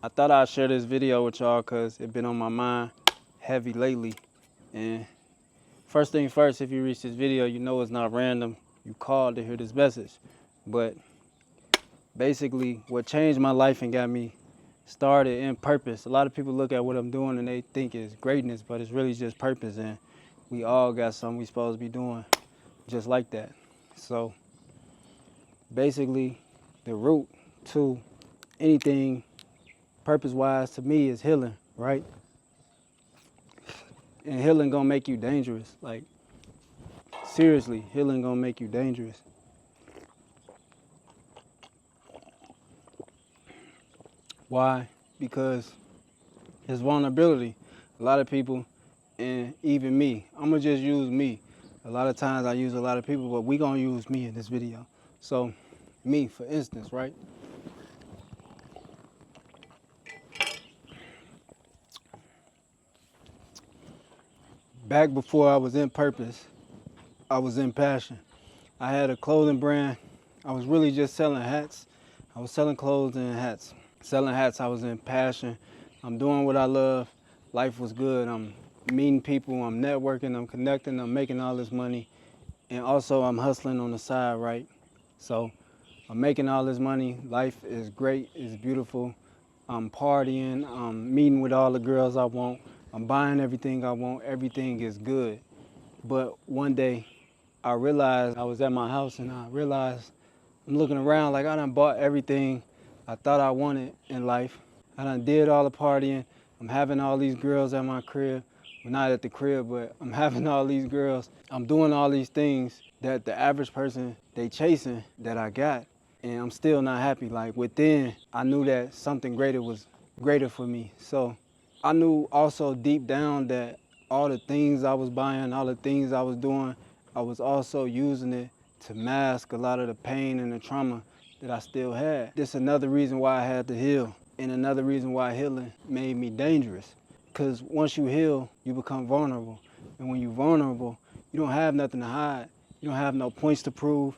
I thought I'd share this video with y'all because it's been on my mind heavy lately. And first thing first, if you reach this video, you know it's not random. You called to hear this message. But basically, what changed my life and got me started in purpose. A lot of people look at what I'm doing and they think it's greatness, but it's really just purpose. And we all got something we supposed to be doing just like that. So basically, the root to anything purpose-wise to me is healing, right? And healing gonna make you dangerous. Like, seriously, healing gonna make you dangerous. Why? Because it's vulnerability. A lot of people, and even me, I'm gonna just use me. A lot of times I use a lot of people, but we gonna use me in this video. So, me, for instance, right? Back before I was in purpose, I was in passion. I had a clothing brand. I was really just selling hats. I was selling clothes and hats. Selling hats, I was in passion. I'm doing what I love. Life was good. I'm meeting people. I'm networking. I'm connecting. I'm making all this money. And also I'm hustling on the side, right? So I'm making all this money. Life is great. It's beautiful. I'm partying. I'm meeting with all the girls I want. I'm buying everything I want. Everything is good. But one day I realized I was at my house and I realized I'm looking around like I done bought everything I thought I wanted in life. I done did all the partying. I'm having all these girls at my crib. Well, not at the crib, but I'm having all these girls. I'm doing all these things that the average person, they chasing that I got. And I'm still not happy. Like within, I knew that something greater was greater for me. So I knew also deep down that all the things I was buying, all the things I was doing, I was also using it to mask a lot of the pain and the trauma that I still had. This is another reason why I had to heal, and another reason why healing made me dangerous. Because once you heal, you become vulnerable. And when you're vulnerable, you don't have nothing to hide. You don't have no points to prove.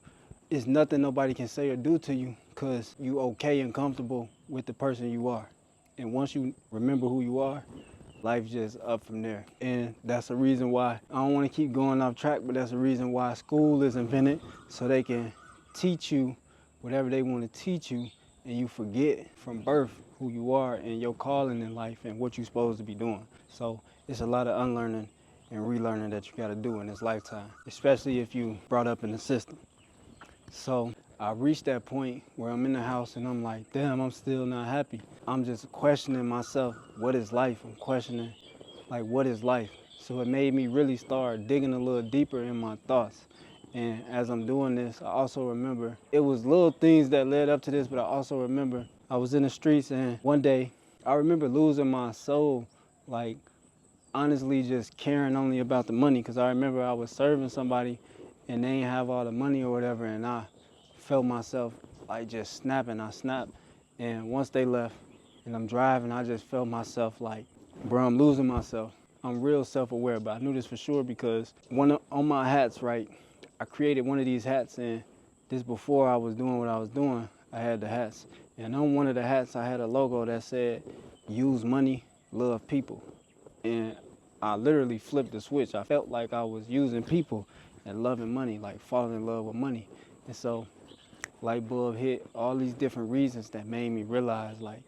It's nothing nobody can say or do to you because you okay and comfortable with the person you are. And once you remember who you are, life's just up from there. And that's the reason why, I don't want to keep going off track, but that's the reason why school is invented, so they can teach you whatever they want to teach you, and you forget from birth who you are and your calling in life and what you're supposed to be doing. So it's a lot of unlearning and relearning that you got to do in this lifetime, especially if you brought up in the system. So I reached that point where I'm in the house and I'm like, damn, I'm still not happy. I'm just questioning myself, what is life? I'm questioning, like, what is life? So it made me really start digging a little deeper in my thoughts. And as I'm doing this, I also remember, it was little things that led up to this, but I also remember I was in the streets and one day I remember losing my soul, like honestly just caring only about the money, because I remember I was serving somebody and they didn't have all the money or whatever, and I felt myself like just snapping. I snapped, and once they left and I'm driving, I just felt myself like, bro, I'm losing myself. I'm real self-aware, but I knew this for sure because on my hats, right, I created one of these hats, and this before I was doing what I was doing, I had the hats. And on one of the hats, I had a logo that said, use money, love people. And I literally flipped the switch. I felt like I was using people and loving money, like falling in love with money. And so light bulb hit, all these different reasons that made me realize, like,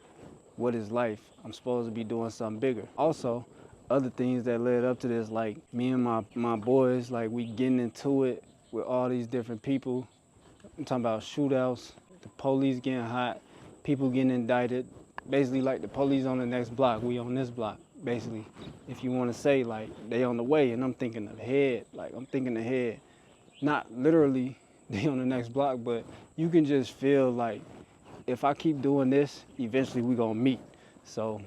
what is life? I'm supposed to be doing something bigger. Also, other things that led up to this, like me and my boys, like we getting into it with all these different people. I'm talking about shootouts, the police getting hot, people getting indicted. Basically like the police on the next block, we on this block. Basically, if you want to say like they on the way, and I'm thinking ahead, like I'm thinking ahead. Not literally they on the next block, but you can just feel like if I keep doing this, eventually we gonna meet. So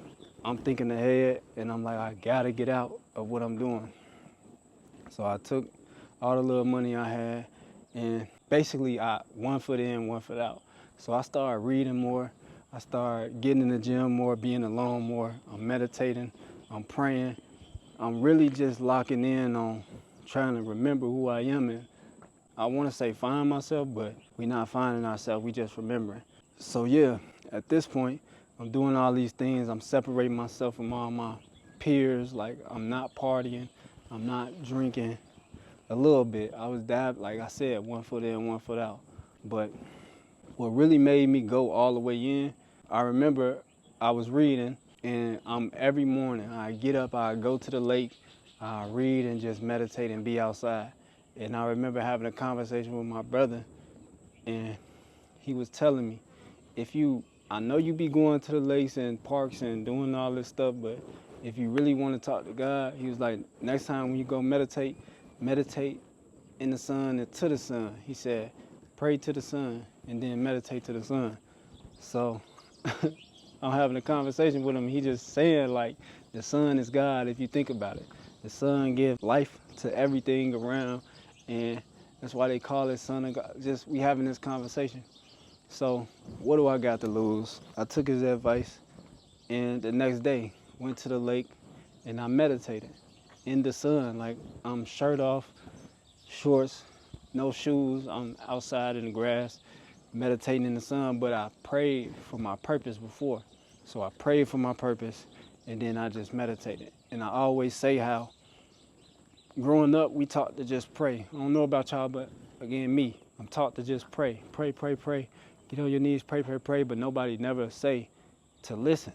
I'm thinking ahead and I'm like, I gotta get out of what I'm doing. So I took all the little money I had and basically I one foot in, one foot out. So I started reading more. I started getting in the gym more, being alone more. I'm meditating, I'm praying. I'm really just locking in on trying to remember who I am, and I want to say find myself, but we're not finding ourselves, we just remembering. So yeah, at this point, I'm doing all these things. I'm separating myself from all my peers. Like, I'm not partying. I'm not drinking. A little bit. I was like I said, 1 foot in, 1 foot out. But what really made me go all the way in, I remember I was reading, and every morning I get up, I go to the lake, I read and just meditate and be outside. And I remember having a conversation with my brother, and he was telling me, I know you be going to the lakes and parks and doing all this stuff, but if you really want to talk to God, he was like, next time when you go meditate in the sun and to the sun. He said, pray to the sun and then meditate to the sun. So I'm having a conversation with him. He just saying, like, the sun is God if you think about it. The sun gives life to everything around, and that's why they call it Son of God. Just we having this conversation. So what do I got to lose? I took his advice, and the next day went to the lake and I meditated in the sun. Like, I'm shirt off, shorts, no shoes. I'm outside in the grass meditating in the sun, but I prayed for my purpose before. So I prayed for my purpose, and then I just meditated. And I always say how growing up we taught to just pray. I don't know about y'all, but again, me, I'm taught to just pray. Pray, pray, pray. Get on your knees, pray, pray, pray, but nobody never say to listen.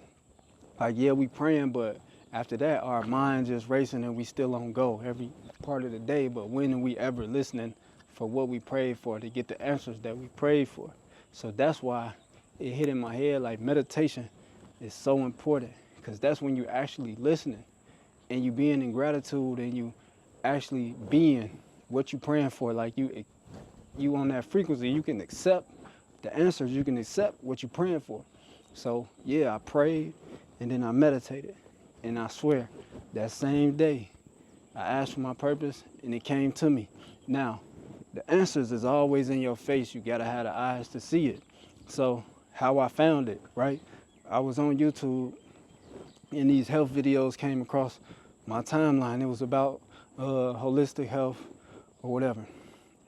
Like, yeah, we praying, but after that, our mind just racing and we still on go every part of the day. But when are we ever listening for what we prayed for, to get the answers that we prayed for? So that's why it hit in my head, like, meditation is so important, because that's when you're actually listening and you being in gratitude and you actually being what you praying for. Like, you on that frequency, you can accept the answers, you can accept what you're praying for. So yeah, I prayed and then I meditated, and I swear that same day I asked for my purpose and it came to me. Now, the answers is always in your face. You gotta have the eyes to see it. So how I found it, right? I was on YouTube and these health videos came across my timeline. It was about holistic health or whatever.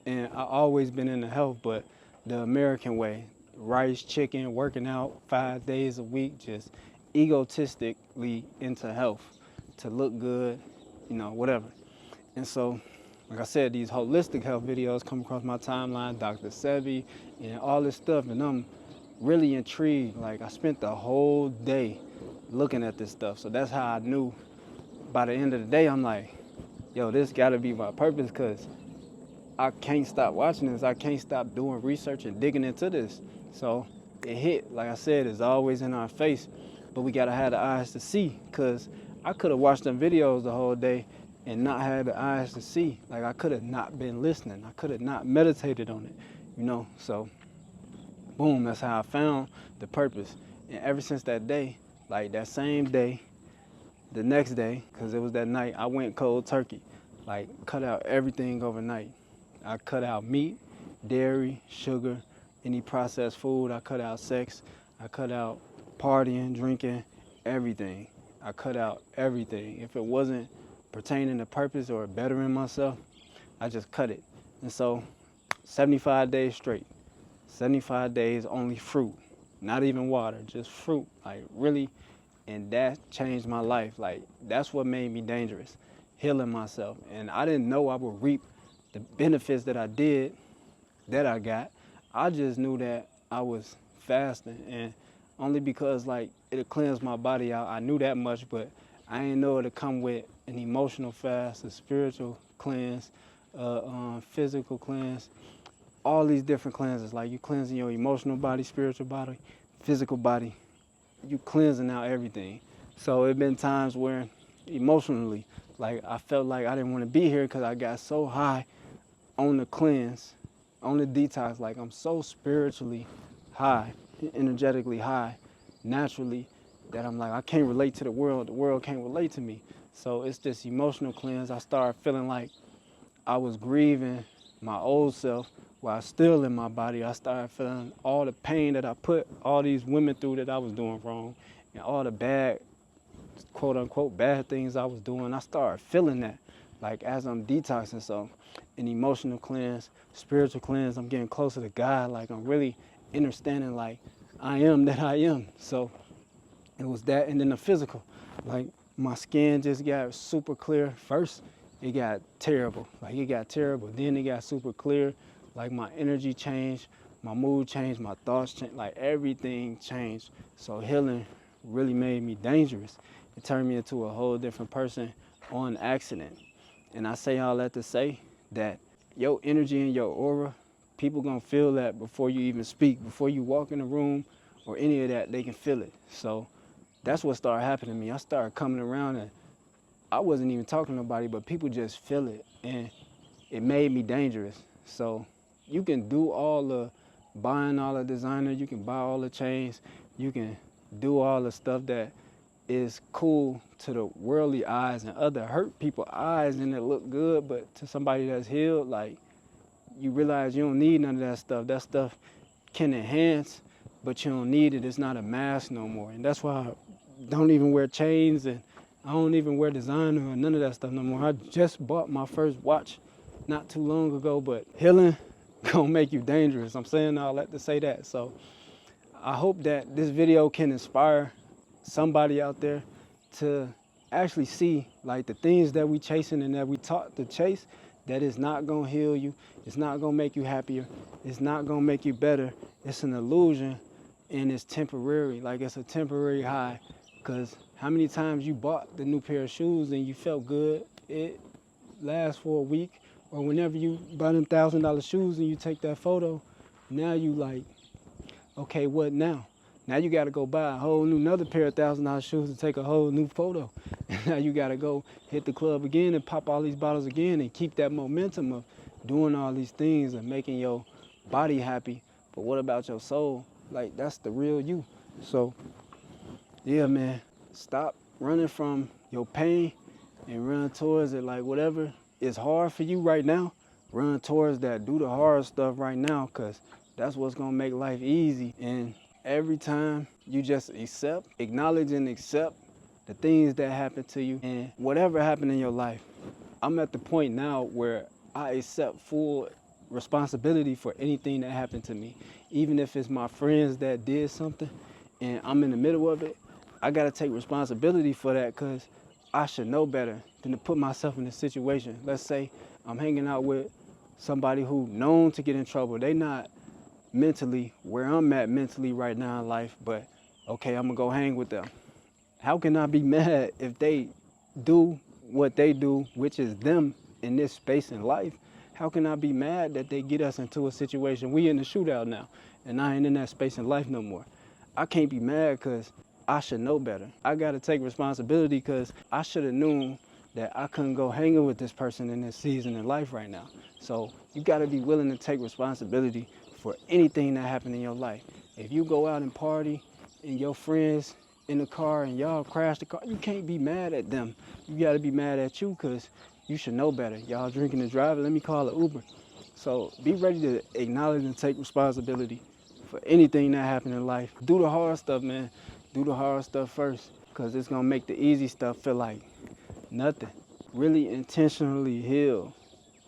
And I always been into health, but the American way, rice, chicken, working out 5 days a week, just egotistically into health, to look good, whatever. And so, like I said, these holistic health videos come across my timeline, Dr. Sebi, and all this stuff, and I'm really intrigued. Like, I spent the whole day looking at this stuff. So that's how I knew by the end of the day, I'm like, yo, this gotta be my purpose, because I can't stop watching this. I can't stop doing research and digging into this. So it hit, like I said, it's always in our face, but we gotta have the eyes to see, because I could have watched them videos the whole day and not had the eyes to see. Like, I could have not been listening. I could have not meditated on it, So boom, that's how I found the purpose. And ever since that day, like that same day, the next day, because it was that night, I went cold turkey. Like, cut out everything overnight. I cut out meat, dairy, sugar, any processed food. I cut out sex. I cut out partying, drinking, everything. I cut out everything. If it wasn't pertaining to purpose or bettering myself, I just cut it. And so 75 days straight, 75 days only fruit, not even water, just fruit, like, really. And that changed my life. Like, that's what made me dangerous, healing myself. And I didn't know I would reap the benefits that I got. I just knew that I was fasting, and only because, like, it'll cleanse my body out. I knew that much, but I didn't know it'd come with an emotional fast, a spiritual cleanse, physical cleanse, all these different cleanses. Like, you cleansing your emotional body, spiritual body, physical body. You cleansing out everything. So it been times where emotionally, like, I felt like I didn't want to be here because I got so high on the cleanse, on the detox. Like, I'm so spiritually high, energetically high, naturally, that I'm like, I can't relate to the world can't relate to me. So it's this emotional cleanse. I started feeling like I was grieving my old self while still in my body. I started feeling all the pain that I put all these women through that I was doing wrong, and all the bad, quote unquote, bad things I was doing. I started feeling that, like, as I'm detoxing. So an emotional cleanse, spiritual cleanse, I'm getting closer to God. Like, I'm really understanding, like, I am that I am. So It was that, and then the physical. Like my skin just got super clear. First, it got terrible. Like it got terrible. Then it got super clear. Like my energy changed, my mood changed, my thoughts changed. Like everything changed. So healing really made me dangerous. It turned me into a whole different person on accident. And I say all that to say that your energy and your aura, people gonna feel that before you even speak, before you walk in the room or any of that, they can feel it. So that's what started happening to me. I started coming around and I wasn't even talking to nobody, but people just feel it, and it made me dangerous. So you can do all the buying all the designer, you can buy all the chains, you can do all the stuff that is cool to the worldly eyes and other hurt people eyes, and it look good, but to somebody that's healed, like you realize you don't need none of that stuff. That stuff can enhance, but you don't need it. It's not a mask no more. And that's why I don't even wear chains, and I don't even wear designer or none of that stuff no more. I just bought my first watch not too long ago, but healing gonna make you dangerous. I'm saying all that to say that. So I hope that this video can inspire somebody out there to actually see like the things that we chasing and that we taught to chase, that is not gonna heal you, it's not gonna make you happier, it's not gonna make you better. It's an illusion, and it's temporary. Like it's a temporary high. Cause how many times you bought the new pair of shoes and you felt good, it lasts for a week, or whenever you buy them $1,000 shoes and you take that photo, now you like, okay, what now? Now you got to go buy a whole new another pair of $1,000 shoes to take a whole new photo. And now you got to go hit the club again and pop all these bottles again and keep that momentum of doing all these things and making your body happy. But what about your soul? Like that's the real you. So yeah, man, stop running from your pain and run towards it. Like whatever is hard for you right now, run towards that. Do the hard stuff right now, because that's what's gonna make life easy. And every time you just acknowledge and accept the things that happen to you and whatever happened in your life. I'm at the point now where I accept full responsibility for anything that happened to me. Even if it's my friends that did something and I'm in the middle of it, I gotta take responsibility for that, because I should know better than to put myself in a situation. Let's say I'm hanging out with somebody who known to get in trouble. They not mentally where I'm at mentally right now in life, but okay, I'm gonna go hang with them. How can I be mad if they do what they do, which is them in this space in life? How can I be mad that they get us into a situation? We in the shootout now, and I ain't in that space in life no more. I can't be mad because I should know better. I gotta take responsibility because I should have known that I couldn't go hanging with this person in this season in life right now. So you gotta be willing to take responsibility for anything that happened in your life. If you go out and party and your friends in the car and y'all crash the car, you can't be mad at them. You gotta be mad at you because you should know better. Y'all drinking and driving, let me call an Uber. So be ready to acknowledge and take responsibility for anything that happened in life. Do the hard stuff, man. Do the hard stuff first, because it's gonna make the easy stuff feel like nothing. Really intentionally heal.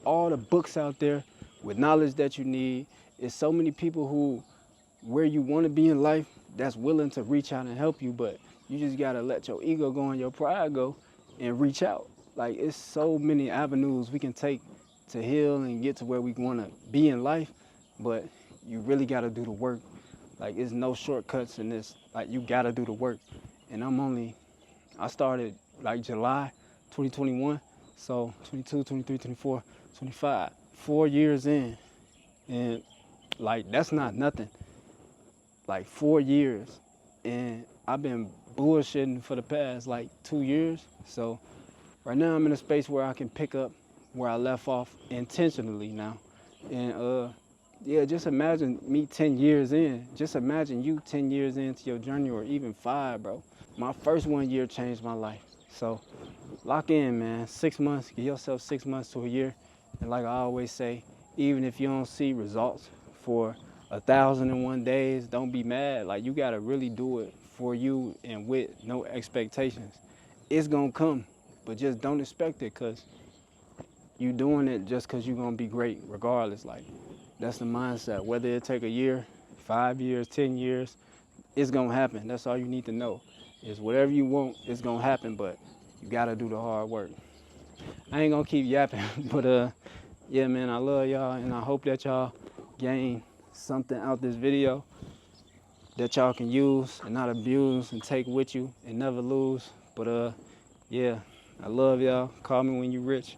All the books out there with knowledge that you need. It's so many people who, where you want to be in life, that's willing to reach out and help you, but you just gotta let your ego go and your pride go and reach out. Like it's so many avenues we can take to heal and get to where we want to be in life, but you really gotta do the work. Like it's no shortcuts in this. Like you gotta do the work. And I started like July 2021, so 22, 23, 24, 25, 4 years in, and like that's not nothing. Like 4 years, and I've been bullshitting for the past like 2 years. So right now I'm in a space where I can pick up where I left off intentionally now. And yeah, just imagine me 10 years in. Just imagine you 10 years into your journey, or even 5, bro. My first 1 year changed my life. So lock in, man. 6 months, give yourself 6 months to a year. And like I always say, even if you don't see results for 1,001 days, don't be mad. Like you gotta really do it for you and with no expectations. It's gonna come, but just don't expect it, because you doing it just because you're gonna be great regardless. Like that's the mindset. Whether it take a year, 5 years, 10 years, it's gonna happen. That's all you need to know. is whatever you want, it's gonna happen, but you gotta do the hard work. I ain't gonna keep yapping, but yeah, man, I love y'all, and I hope that y'all gain something out this video that y'all can use and not abuse and take with you and never lose. But yeah, I love y'all. Call me when you rich.